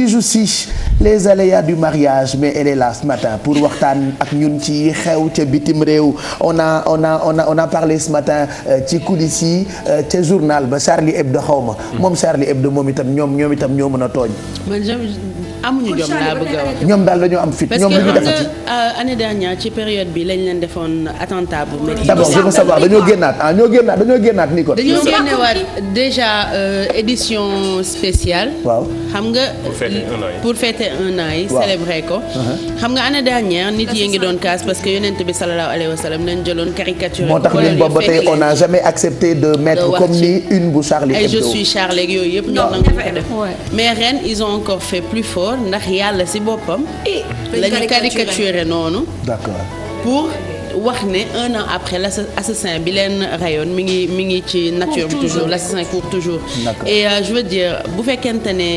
Bijou Sy les aléas du mariage mais elle est là ce matin pour waxtaan ak ñun ci xew ca bitim réew on a parlé ce matin ci coulisses yi ca journal ba Charlie Hebdo xawma moom Charlie Hebdo moom itam ñoom itam ñoo mën a tooñ. amuñu jom laa bëgg a wax. ñoom daal dañoo am fit ñoom li ñu defati. parce que année dernière ci période bi lañ leen defoon attentat bu métti. d'abord je veux savoir dañoo génnaat nii kon. dañoo génnewaat déjà édition spéciale. waaw xam nga. pour fêter un an yi. célébrer ko. xam nga année dernière nit yi ngi doon kaas parce que yonent bi sallallahu alayhi wa sallam nañ jëloon caricature. moo tax ñun boobu ba tey on n'a jamais accepté de mettre comme ni une bu Charlie Hebdo. ay je suis Charlie ak yooyu yëpp. ñoo nangu ko def mais ren ils ont encore fait plus fort. ndax yàlla ci boppam la ñu caricaturé noonu d'accord pour wax ne un an après l'assassin bi leen rayoon mi ngi ci nature bi toujours l'assassin court toujours et je veux dire bu fekkente ne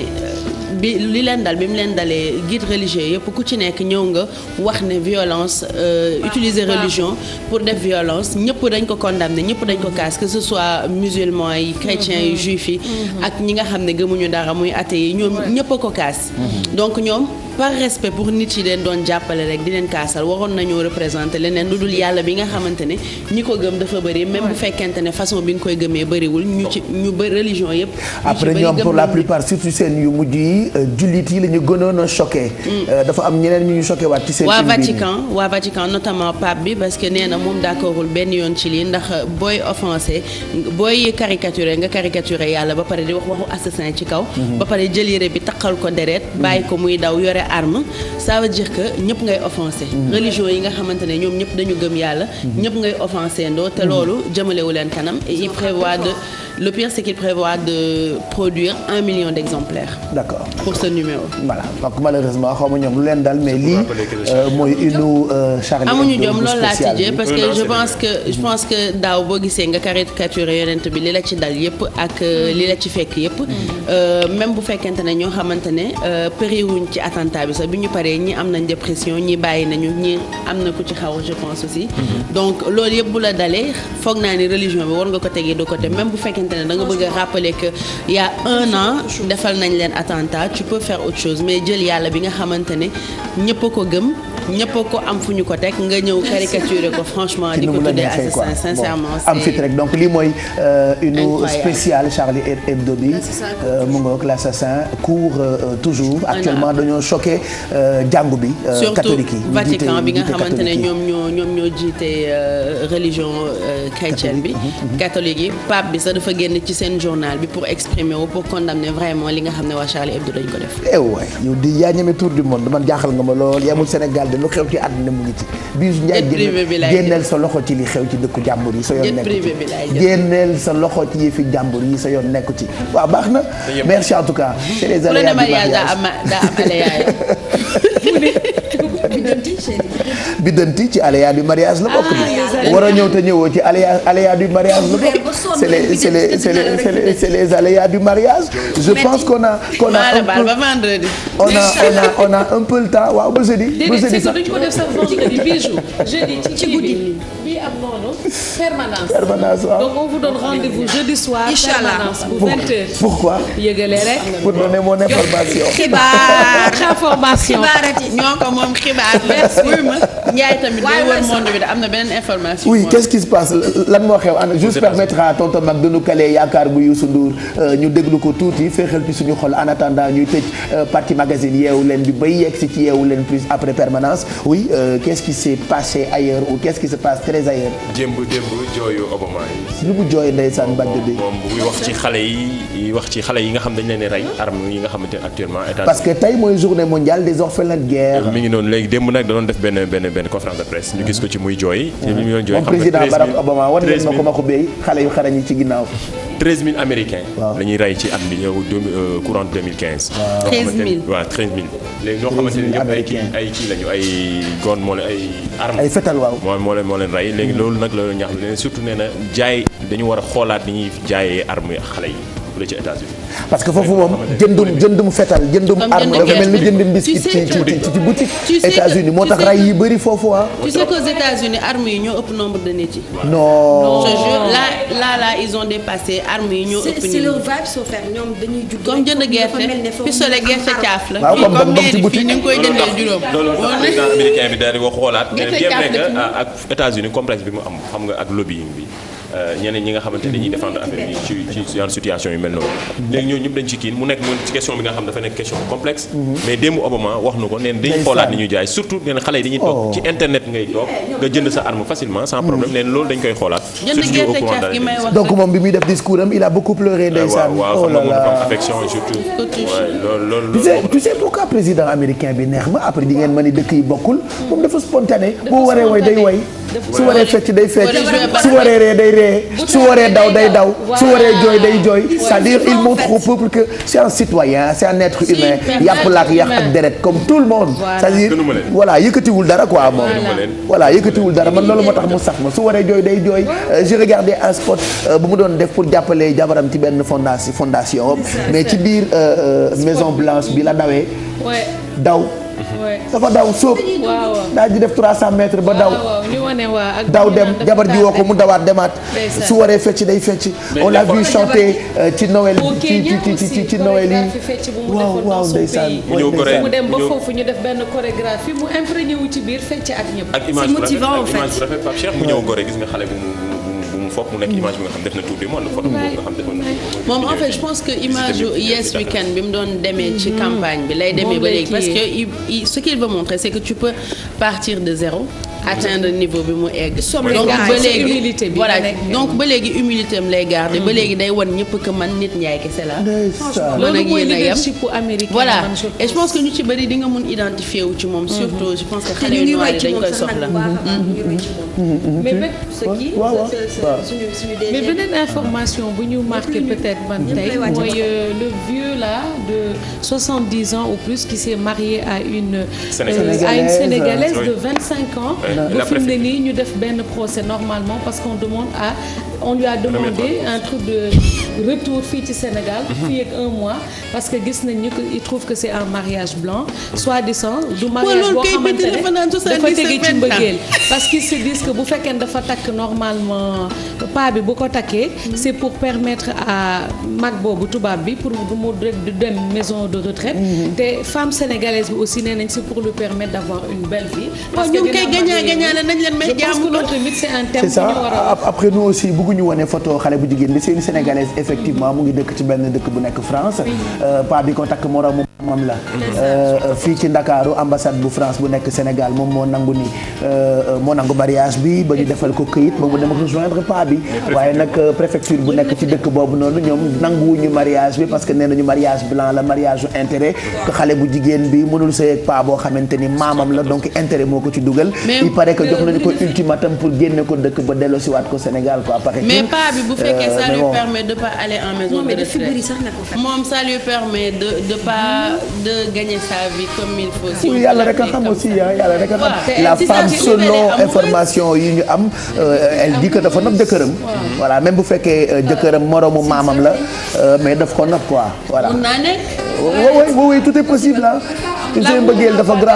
bi li leen dal bi mu leen dalee guide religieux yëpp ku ci nekk ñëw nga wax ne violence utiliser religion pour def violence ñëpp dañ ko condamner ñëpp dañ ko kaas que ce soit musulmans yi chrétiens yi juifs yi ak ñi nga xam ne gëmuñu dara muy athée yi ñoom ñëpp a ko kaas donc ñoom par respect pour nit yi leen doon jàppale rek di leen kaasal waroon nañoo représenter leneen lu dul yàlla bi nga xamante ne ñi ko gëm dafa bëri même bu fekkente ne façon bi nga koy gëmee bëriwul ñu bëri religion yëpp. après ñoom pour la plupart surtout seen yu mujj yi jullit yi la ñu gënoon a choqué. dafa am ñeneen ñu choqué waat ci seen. waa Vatican notamment pape bi parce que nee na moom d'accordul benn yoon ci lii ndax booy offensé booy caricaturé nga caricaturé yàlla ba pare di wax waxu assassin ci kaw. ba pare jël yére bi taqal ko deret bàyyi ko muy daw yore arme ça veut dire que ñëpp ngay offensé religion yi nga xamante ne ñoom ñëpp dañu gëm yàlla ñëpp ngay offensé ndoo te loolu jëmalewu leen kanam et il prévoit le pire c'est qu'il prévoit de produire 1 million d'exemplaires. D'accord. Pour ce numéro. Voilà donc malheureusement xaw ma ñoom lu leen dal mais lii mooy une Charlie amuñu jom loolu laa tijjee parce que je pense que daaw boo gisee nga caricaturé yonent bi li la ci dal yëpp ak li la ci fekk yëpp même bu fekkente ne ñoo xamante ne périwuñ ci attentat bi sax bi ñu paree ñi am nañ dépression ñi bàyyi nañu ñi am na ku ci xaw je pense aussi donc loolu yëpp bu la dalee foog naa ni religion bi war nga ko tegee de côté même bu fekkente ne da nga bëgg a rappeler que il y a un an defal nañ leen attentat tu peux faire autre chose mais jël yàlla bi nga xamante ne ñëpp a ko gëm ñëpp ko am fu ñu ko teg nga ñëw caricaturer ko franchement di ko tuddee assassin sincèrement am fit rek donc lii mooy une spéciale Charlie Hebdo bi mu ngoog l'assassin court toujours actuellement dañoo choqué jàngu bi catholique yi surtout Vatican bi nga xamante ne ñoom ñoo jiite religion chrétienne bi catholique yi pape bi sax dafa génn ci seen journal bi pour exprimer wu pour condamner vraiment li nga xam ne waa Charlie Hebdo dañ ko def waay yow di yaa ñeme tour du monde man jaaxal nga ma lool yamul Sénégal lu xew ci àdduna mu ngi ci Bijou Ndiaye génneel sa loxo ci li xew ci dëkku jàmbur yi sa yoon nekku ci génneel sa loxo ci yëfi jàmbur yi sa yoon nekku ci waaw baax na merci en tout cas c'est les aléas du mariage daa am aléas biddanti ci aléas du mariage la bokk bi war a ñëw te ñëwoo ci aléas du mariage la bokk c'est les aléas du mariage je pense qu'on a un peu le temps waaw ba jeudi sax duñ ko def sax vendredi Bijou jeudi ci guddi bi am noonu permanence waaw donc on vous donne rendez-vous jeudi soir permanence bu 20h pourquoi yëgale rek pour donner mon information information ñoo ko moom xibaar merci ma Ndiaye tamit day wër monde bi da am na beneen information oui qu'est-ce qui se passe lan moo xew ana juste permettre à tonton Mag de nous caler yaakaar bu Youssou Ndour ñu déglu ko tuuti féexal ci suñu xol en attendant ñuy tëj partie magazine yeewu leen bi bay yegg si ci yeewu leen plus après permanence oui qu'est-ce qui s'est passé ailleurs ou qu'est-ce qui se passe très ailleurs démb jooyu Obama yi lu mu jooy ndeysaan mbàjj bi moom buy wax ci xale yi nga xam dañ leen di rey armes yi nga xamante ne actuellement état parce que tey mooy journée mondiale des orphelins de guerre mi ngi noonu léegi démb nag da doon def benn conférence de presse ñu gis ko ci muy jooy moom président Barack Obama war ngeen ma ko ma ko béy xale yu xarañ yi ci ginnaaw 13000 américains la ñuy rey ci at bi courant 2015 13000 waaw 13000 léegi ñoo xamante ne ñëpp ay kii lañu ay gon moo leen ay armes ay fetal waaw moo leen rey léegi loolu nag la ñaax ne surtout nee na jaay dañu war a xoolaat ni ñuy jaayee armes xale yi bu ci États-Unis parce que foofu moom jëndum fetal jëndum arme dafa mel ni jëndum biscuit ci boutique États-Unis moo tax ray yi bëri foofu tu sais qu'aux États-Unis armes yi ñoo ëpp nombre de nit yi. non je jure là ils ont dépassé armes yi ñoo ëpp. c'est leur vibe soo faire ñoom dañuy judd. comme jënd gerte pistolet gerte caaf la. waaw comme dem ci boutique ni nga koy jëndee juróom. loolu tax président américain bi daal di ko xoolaat. bien vrai que ak États-Unis complexe bi mu am xam nga ak lobbying bi. ñeneen ñi nga xamante dañuy défendre affaire yi ci genre situation yu mel noonu léegi ñooñu ñëpp dañ ci kiin mu nekk ci question bi nga xam dafa nekk question complexe mais démb Obama wax na ko neen dañ xoolaat ni ñuy jaay surtout neen xale yi dañuy toog ci internet ngay toog nga jënd sa arme facilement sans problème neen loolu dañ koy xoolaat donc moom bi muy def discours am il a beaucoup pleuré ndeysaan. waaw xam nga moom dafa am affection et surtout loolu tu sais pourquoi président américain bi neex ma après di ngeen ma ni dëkk yi bokkul moom dafa spontané bu waree woy day woy su waree fecc day fecc su waree ree day ree su waree daw day daw su waree jooy day jooy c'est-à-dire il montre au peuple que c'est un citoyen c'est un être humain yàpp laak yàq ak deret comme tout le monde c'est-à-dire voilà yëkkatiwul dara quoi moom voilà yëkkatiwul dara man loolu moo tax mu sax ma su waree jooy day jooy j'ai regardé un spot bu mu doon def pour jàppale jabaram ci benn fondation mais ci biir Maison Blanche bi la dawee daw dafa daw sóob daal di def 300 mètres ba daw daw dem jabar ji woo ko mu dawaat demaat su waree fecc day fecc on l'a vu chanter ci Noël ci Noël yi waaw ndeysaan mu dem ba foofu ñu def benn chorégraphie mu imprégné wu ci biir fecc ak ñëpp c'est motivant en fait image bu rafet Pape Cheikh mu ñëw Gorée gis nga xale bu mu foog mu nekk image bi nga xam def na tour du monde photo boobu nga xam defoon na moom en fait je pense que image Yes Weekend bi mu doon demee ci campagne bi lay demee ba léegi parce que ce qu'il veut montrer c'est que tu peux partir de zéro atteindre niveau bi mu egg donc ba léegi voilà donc ba léegi humilité am lay garder ba léegi day wan ñëpp que man nit Ndiaye kese la loolu mooy leadership américain voilà et je pense que ñu ci bëri di nga mun identifier wu ci moom surtout je pense que xale yu noir yi dañ koy soxla mais beneen information bu ñu marqué peut-être man tey mooy le vieux là de 70 ans ou plus qui s'est marié à une Sénégalaise de 25 ans ba fi mu ne nii ñu def benn procès normalement parce qu'on lui a demandé un truc de retour fii ci Sénégal fii ak un mois parce que gis nañ ñu que il trouve que c'est un mariage blanc soi-disant du mariage boo xamante ne dafa tege ci mbëggeel parce qu'ils se disent que bu fekkee dafa takk normalement pas bi bu ko takkee c'est pour permettre à mag boobu tubaab bi pour mu dem maison de retraite te femme sénégalaise bi aussi nee nañ c'est pour lui permettre d'avoir une belle vie parce que c'est ça après nous aussi bëgguñu wone photo xale bu jigéen bi c'est une sénégalaise effectivement mu ngi dëkk ci benn dëkk bu nekk France pa bi ko takk moromu moom la fii ci Ndakaaru ambassade bu France bu nekk Sénégal moom moo nangu mariage bi ba ñu defal ko këyit ba mu dem rejoindre pa bi waaye nag préfecture bu nekk ci dëkk boobu noonu ñoom nanguwuñu mariage bi parce que nee nañu mariage blanc la mariage intérêt que xale bu jigéen bi mënul sëy ak pa boo xamante ni maamam la donc intérêt moo ko ci dugal il paraît que jox nañu ko ultimatum pour génne ko dëkk ba delloosiwaat ko Sénégal quoi mais pa bi bu fekkee ça lui permet de pas aller en maison de retraite moom ça lui permet de pas de gagner sa vie comme il faut. oui yàlla rek a xam aussi yàlla rek a xam la femme selon information yi ñu am elle dit que dafa nopp jëkkëram voilà même bu fekkee jëkkëram moroomu maamam la mais daf ko nopp quoi voilà. mun naa nekk. oui tout est possible ah. tu sais mbëggeel dafa grave.